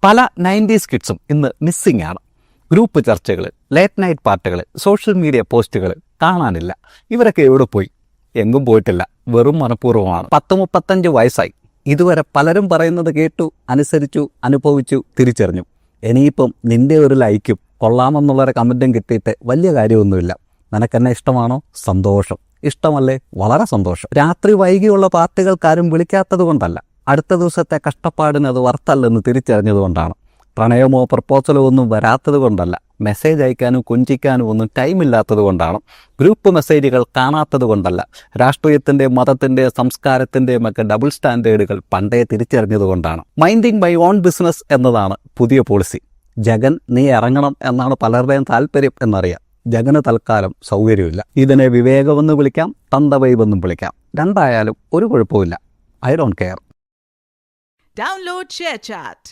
പല 90s കിഡ്സും ഇന്ന് missing ആണ്. ഗ്രൂപ്പ് ചർച്ചകൾ, ലേറ്റ് നൈറ്റ് പാർട്ടികൾ, സോഷ്യൽ മീഡിയ പോസ്റ്റുകൾ കാണാനില്ല. ഇവരൊക്കെ എവിടെ പോയി? എങ്ങും പോയിട്ടില്ല. വെറും മനഃപൂർവ്വമാണ്. 10-35 വയസ്സായി. ഇതുവരെ പലരും പറയുന്നത് കേട്ടു, അനുസരിച്ചു, അനുഭവിച്ചു, തിരിച്ചറിഞ്ഞു. ഇനിയിപ്പം നിൻ്റെ ഒരു ലൈക്കും കൊള്ളാമെന്നുള്ളൊരു കമൻറ്റും കിട്ടിയിട്ട് വലിയ കാര്യമൊന്നുമില്ല. നിനക്കെന്നെ ഇഷ്ടമാണോ? സന്തോഷം. ഇഷ്ടമല്ലേ? വളരെ സന്തോഷം. രാത്രി വൈകിയുള്ള പാർട്ടികൾക്കാരും വിളിക്കാത്തത് കൊണ്ടല്ല, അടുത്ത ദിവസത്തെ കഷ്ടപ്പാടിന് അത് വರ್ತല്ലെന്ന് തിരിച്ചറിഞ്ഞതുകൊണ്ടാണ്. പ്രണയമോ പ്രപ്പോസലോ ഒന്നും വരാത്തത് കൊണ്ടല്ല, മെസ്സേജ് അയക്കാനും കൊഞ്ചിക്കാനും ഒന്നും ടൈമില്ലാത്തത് കൊണ്ടാണ്. ഗ്രൂപ്പ് മെസ്സേജുകൾ കാണാത്തത് കൊണ്ടല്ല, രാഷ്ട്രീയത്തിൻ്റെ, മതത്തിൻ്റെ, സംസ്കാരത്തിൻ്റെയും ഒക്കെ ഡബിൾ സ്റ്റാൻഡേർഡുകൾ പണ്ടേ തിരിച്ചറിഞ്ഞത് കൊണ്ടാണ്. മൈൻഡിങ് മൈ ഓൺ ബിസിനസ് എന്നതാണ് പുതിയ പോളിസി. ജഗൻ നീ ഇറങ്ങണം എന്നാണ് പലരുടെയും താല്പര്യം എന്നറിയാം. ജഗന് തൽക്കാലം സൗകര്യമില്ല. ഇതിനെ വിവേകമെന്ന് വിളിക്കാം, തന്തവൈബെന്നും വിളിക്കാം. രണ്ടായാലും ഒരു കുഴപ്പമില്ല. I don't care. Download ShareChat.